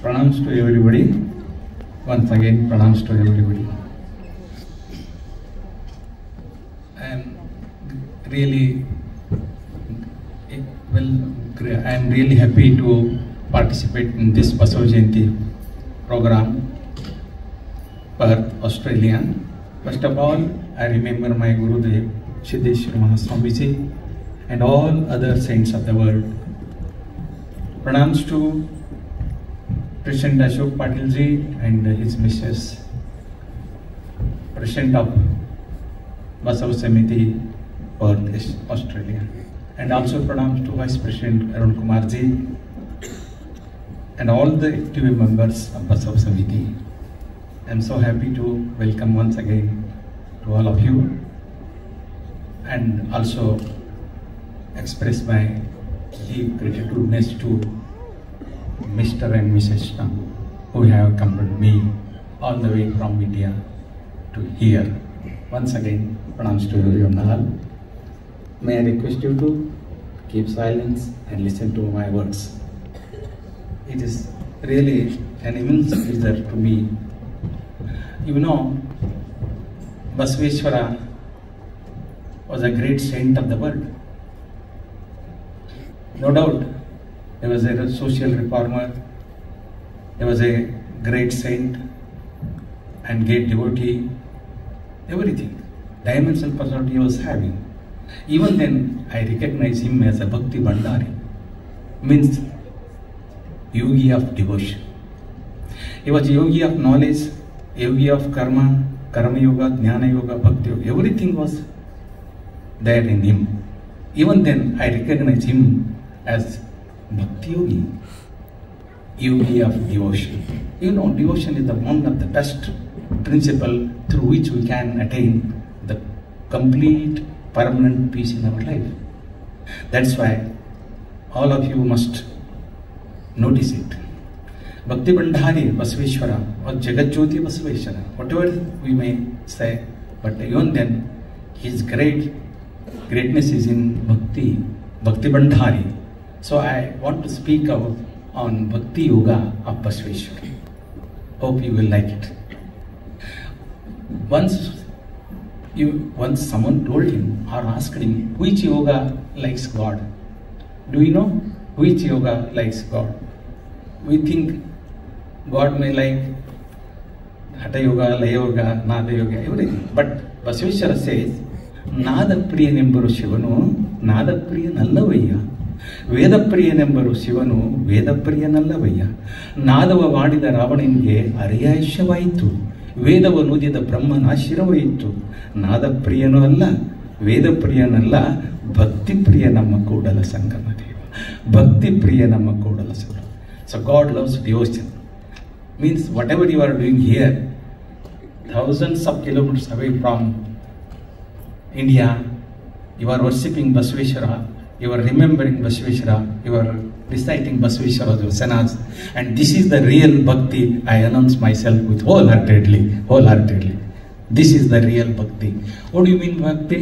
Pranams to everybody. Once again, pranams to everybody. I am really happy to participate in this Basav Jayanti program, Perth, Australia. First of all, I remember my Gurudev, Swami Ji, and all other saints of the world. Pranams to President Ashok Patil Ji and his Mrs. President of Basav Samiti, Perth, Australia. And also pranams to Vice President Arun Kumar Ji and all the active members of Basav Samiti. I am so happy to welcome once again to all of you and also express my deep gratitude to Mr. and Mrs. Shah who have accompanied me all the way from India to here. Once again, pranams to everyone. May I request you to keep silence and listen to my words. It is really an immense pleasure to me. You know, Basaveshwara was a great saint of the world. No doubt, he was a social reformer, he was a great saint and great devotee, everything. Dimensional personality he was having. Even then, I recognize him as a Bhakti Bhandari, means yogi of devotion. He was yogi of knowledge, yogi of karma, karma yoga, jnana yoga, bhakti yoga. Everything was there in him. Even then, I recognize him as Bhakti yogi, yogi of devotion. You know, devotion is one of the best principle through which we can attain the complete permanent peace in our life. That's why all of you must notice it. Bhakti Bhandari Basaveshwara or Jagat Jyoti Basaveshwara, whatever we may say, but even then his greatness is in Bhakti Bhandari. So I want to speak on Bhakti Yoga of Basaveshwara. Hope you will like it. Once someone told him or asked him which yoga likes God. Do you know which yoga likes God? We think God may like Hatha Yoga, Laya Yoga, Nada Yoga, everything. But Basaveshwara says, Nada Priyanemburu Shivanu, Nada Priyanallavaya. Veda Priyanemburu Shivanu, Veda Priyanallavaya. Nadava Vadida Ravaninge, Ariyashavayitu. ವೇದವ ನುದಿದ ಬ್ರಹ್ಮನ ಶಿರವಯಿತು. ನಾದ ಪ್ರಿಯನೂ ಅಲ್ಲ, ವೇದ ಪ್ರಿಯನಲ್ಲ, ಭಕ್ತಿ ಪ್ರಿಯ ನಮ್ಮ ಕೂಡಲ ಸಂಗಮ ದೇವ. ಭಕ್ತಿ ಪ್ರಿಯ ನಮ್ಮ Kudala Sangama. So God loves devotion. Means whatever you are doing here, thousands of kilometers away from India, you are worshipping Basaveshwara, you are remembering Basaveshwara, you are reciting Basaveshwara Vasanas, and this is the real bhakti. I announce myself with wholeheartedly. This is the real bhakti. What do you mean bhakti?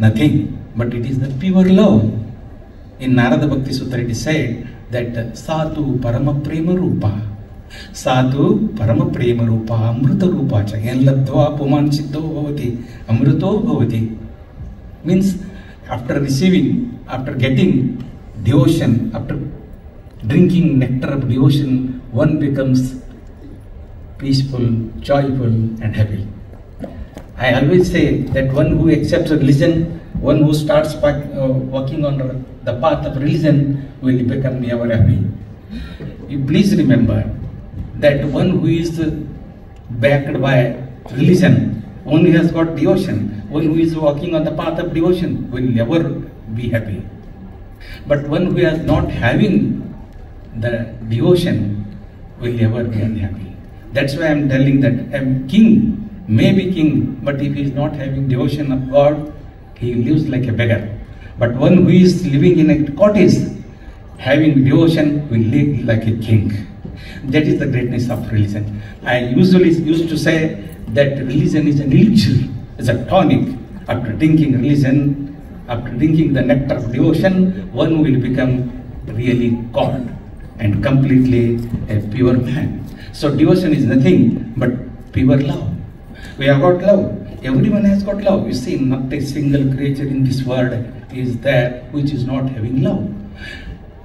Nothing, but it is the pure love. In Narada Bhakti Sutra it is said that Satu Parama Prema Rupa, Satu Parama Prema Rupa, Amruta Rupa cha, Yanladva Puman Chitta Bhavati, Amruto Bhavati. Means after receiving, after getting devotion, after drinking nectar of devotion, one becomes peaceful, joyful and happy. I always say that one who accepts religion, one who starts walking on the path of religion will become ever happy. You please remember that one who is backed by religion, one who has got devotion, one who is walking on the path of devotion will never be happy. But one who is not having the devotion will never be unhappy. That's why I am telling that a king may be king, but if he is not having devotion of God, he lives like a beggar. But one who is living in a cottage, having devotion, will live like a king. That is the greatness of religion. I usually used to say that religion is an elixir, is a tonic. After drinking religion, after drinking the nectar of devotion, one will become really God. and completely a pure man. So devotion is nothing but pure love. We have got love. Everyone has got love. You see, not a single creature in this world is there which is not having love.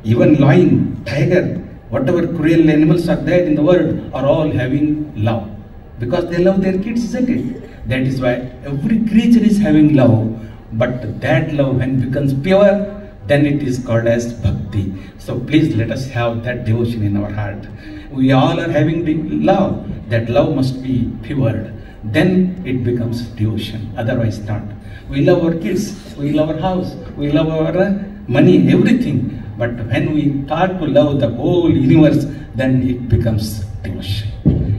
Even lion, tiger, whatever cruel animals are there in the world are all having love. Because they love their kids, isn't it? That is why every creature is having love. But that love, when it becomes pure, then it is called as bhakti. So please let us have that devotion in our heart. We all are having love. That love must be pure. Then it becomes devotion. Otherwise not. We love our kids. We love our house. We love our money, everything. But when we start to love the whole universe, then it becomes devotion.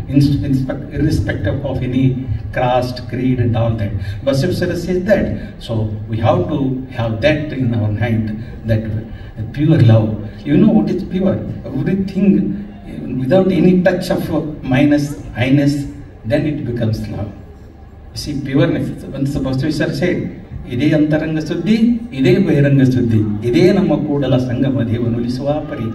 Irrespective of any caste, creed and all that. Basaveswara says that. So we have to have that in our mind, that pure love. You know what is pure? Everything without any touch of minus, highness, then it becomes love. You see, pureness. Once Basaveswara said, Ide antaranga suddhi, ide bahiranga suddhi, ide namma koodala sangama devanu ulissuva pari.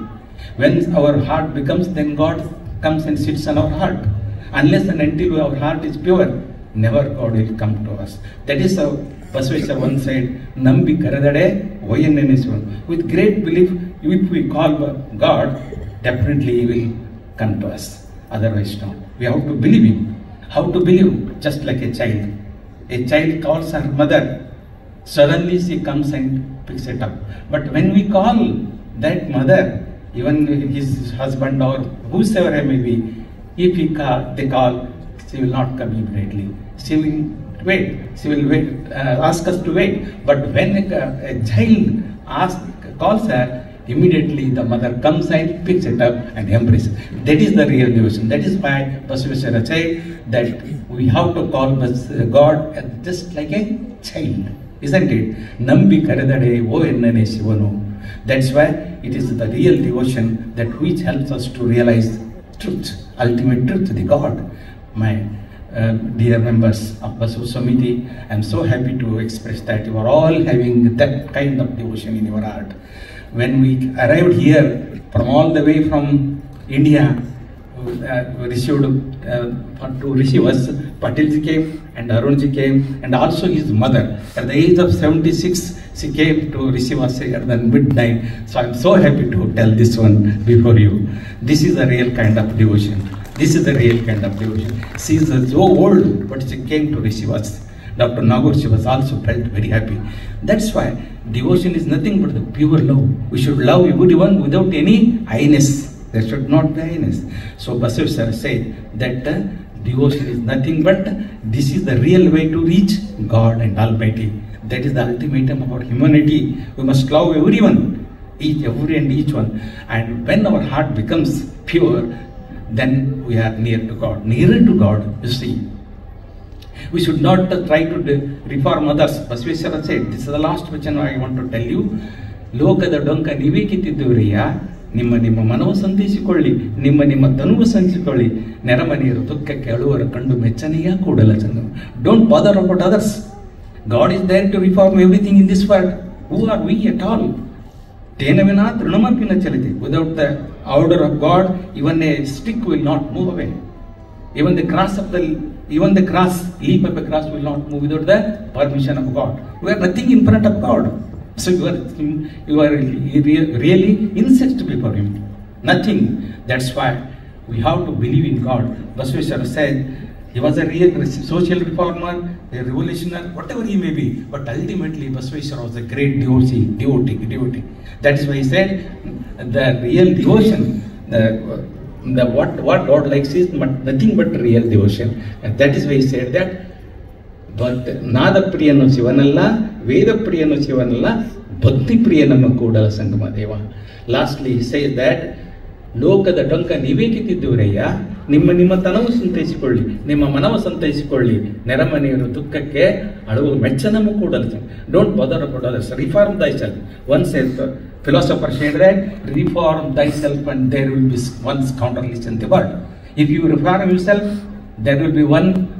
When our heart becomes, then God comes and sits on our heart. Unless and until our heart is pure, never God will come to us. That is how Basaveswara once said, Nambi karadade voyannenesivanu. With great belief, if we call God, definitely He will come to us. Otherwise not. We have to believe Him. How to believe? Just like a child. A child calls her mother. Suddenly she comes and picks it up. But when we call that mother, even his husband or whosoever may be, if they call, she will not come immediately. She will wait. She will wait, ask us to wait. But when a child calls her, immediately the mother comes and picks it up and embraces. That is the real devotion. That is why Basaveswara said that we have to call God just like a child. Isn't it? Nambi karadade o ennane shivanu. That's why it is the real devotion that which helps us to realize truth, ultimate truth, the God. My dear members of Basav Swami Ji, I am so happy to express that you are all having that kind of devotion in your heart. When we arrived here from all the way from India, received to receive us, Patil Ji came and Arun Ji came and also his mother. At the age of 76, she came to receive us at the midnight. So I am so happy to tell this one before you. This is a real kind of devotion. This is the real kind of devotion. She is so old, but she came to receive us. Dr. Nagor, she was also felt very happy. That's why devotion is nothing but the pure love. We should love everyone without any highness. There should not be highness. So Basaveswara said that devotion is nothing but this is the real way to reach God and Almighty. That is the ultimatum of our humanity. We must love everyone, every and each one. And when our heart becomes pure, then we are near to God. Nearer to God, you see. We should not try to reform others. Basaveswara said, this is the last vachan I want to tell you. Lokada donka nivekitiduraya. ನಿಮ್ಮ ನಿಮ್ಮ ಮನವ ಸಂತೈಸಿಕೊಳ್ಳಿ, ನಿಮ್ಮ ನಿಮ್ಮ ತನುವ ಸಂಚಿಕೊಳ್ಳಿ, ನೆರಮನೆಯರು ದುಃಖಕ್ಕೆ ಅಳುವರ ಕಂಡು ಮೆಚ್ಚನೆಯ ಕೂಡಲ ಚಂದ. Don't bother about others. God is there to reform everything in this world. Who are we at all? Tenavina trunamapina chalite. Without the order of God, even a stick will not move away. Even the grass, leaf of a grass will not move without the permission of God. We are nothing in front of God. So you are really insect before Him. Nothing. That's why we have to believe in God. Basaveswara said he was a real social reformer, a revolutionary, whatever he may be. But ultimately Basaveswara was a great devotee. That is why he said the real devotion, what God likes is nothing but real devotion. And that is why he said that. But Nada Priyanu Sivanalla, Veda Priyanu Sivanalla, Bhakti Priyanama Kodala Sangama Deva. Lastly, he says that Lokada Danka Nivekitiduraya, Nimma Nimma Tanavu Santaisikoli, Nimma Manava Santaisikoli, Neramaniru Dukkake, Adu Mechanamu Kodala. Don't bother about others. Reform thyself. Once a philosopher said that, reform thyself and there will be one scoundrelist in the world. If you reform yourself, there will be one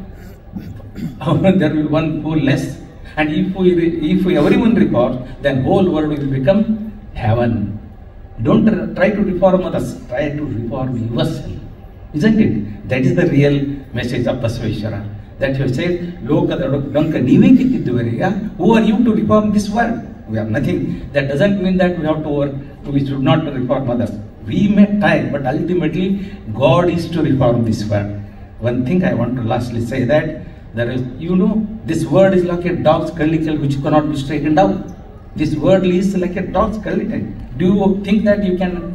fool less, and if everyone reforms, then whole world will become heaven. Don't try to reform others, try to reform yourself. Isn't it? That is the real message of Basaveshwara. That you say, who are you to reform this world? We have nothing. That doesn't mean that we should not reform others. We may try, but ultimately God is to reform this world. One thing I want to lastly say that there is, this world is like a dog's curly tail which cannot be straightened out. This world is like a dog's curly tail. Do you think that you can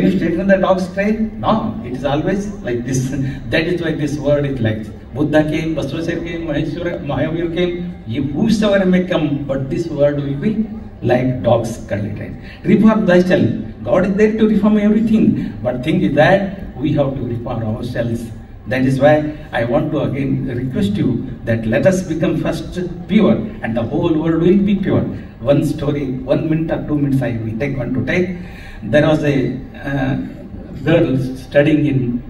you straighten the dog's tail? No, it is always like this. That is why this world is like this. Buddha came, Basaveshwara came, Mahavir came, whosoever may come, but this world will be like dog's curly tail. Reform thyself. God is there to reform everything. But thing is that we have to reform ourselves. That is why I want to again request you that let us become first pure and the whole world will be pure. One story, 1 minute or 2 minutes I will want to take. There was a girl studying in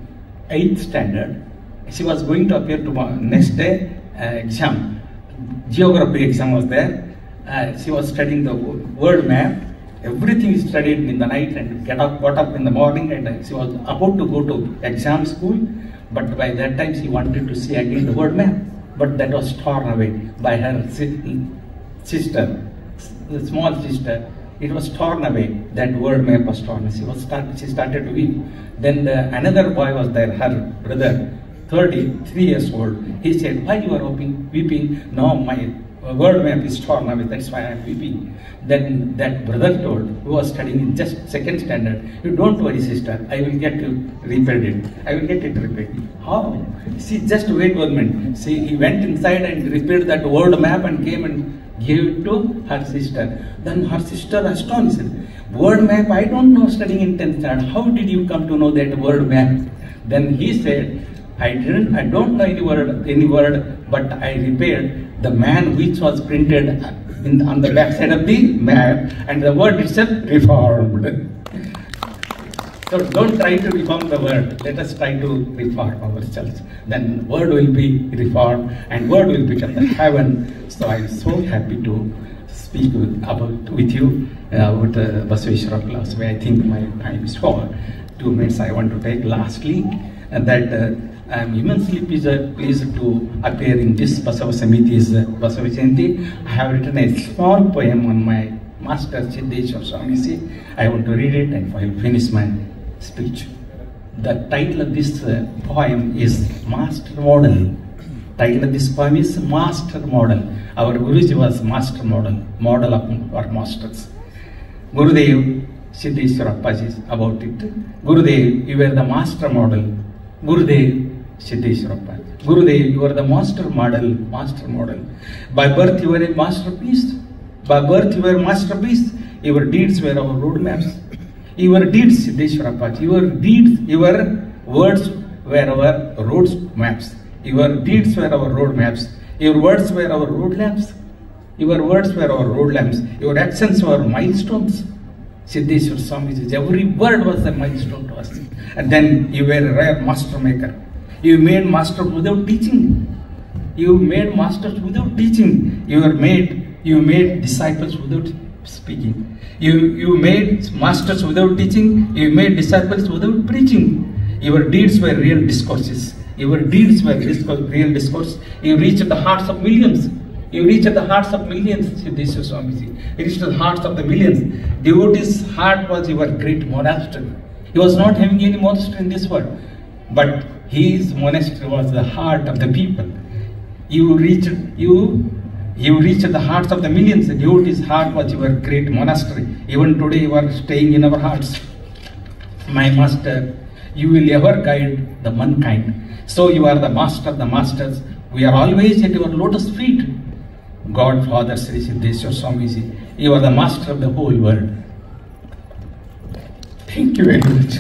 8th standard. She was going to appear tomorrow, next day exam. Geography exam was there. She was studying the world map. Everything is studied in the night and got up in the morning, and she was about to go to exam school. But by that time she wanted to see again the world map. But that was torn away by her sister, the small sister. It was torn away. That world map was torn. She started to weep. Then another boy was there, her brother, 33 years old. He said, "Why you are weeping? No, my world map is torn away. That's why I am weeping." Then that brother told, who was studying in just 2nd standard, "You don't worry, sister. I will get you repaired. I will get it repaired." How? See, just wait 1 minute. See, he went inside and repaired that world map and came and gave it to her sister. Then her sister astonished. "World map? I don't know, studying in 10th standard. How did you come to know that world map?" Then he said, I don't know any word, but I repaired the man which was printed on the back side of the map, and the word itself reformed. So don't try to reform the world. Let us try to reform ourselves. Then world will be reformed and world will become the heaven. So I am so happy to speak with you about Basaveshwara philosophy. I think my time is over. 2 minutes I want to take lastly, that I am immensely pleased to appear in this Basava Samiti's Basava Jayanti. I have written a small poem on my master Siddheshwar Swami Ji. I want to read it and I will finish my speech. The title of this poem is Master Model. Title of this poem is Master Model. Our Guruji was Master Model of our masters. Gurudev Siddheshwar Appaji about it. Gurudev, you were the Master Model. Gurudev Siddheshwar Appaji. Gurudev, you are the Master Model. By birth you were a masterpiece. By birth you were a masterpiece. Your deeds were our roadmaps. Your deeds, Siddheshwar Appaji. Your words were our road maps. Your deeds were our road maps. Your words were our road lamps. Your words were our road lamps. Your actions were milestones. Siddheshwar Swami Ji, every word was a milestone to us. And then you were a rare master maker. You made masters without teaching. You made masters without teaching. You made disciples without speaking. You made masters without teaching. You made disciples without preaching. Your deeds were real discourses. Your deeds were real discourse. You reached the hearts of millions. You reached the hearts of millions, Siddheshwar Swami Ji. You reached the hearts of the millions. Devotee's heart was your great monastery. He was not having any monastery in this world, but his monastery was the heart of the people. You reached the hearts of the millions. The devotee's heart was your great monastery. Even today you are staying in our hearts. My master, you will ever guide the mankind. So you are the master of the masters. We are always at your lotus feet. God, Father, Sri Siddheshwar Swami Ji, you are the master of the whole world. Thank you very much.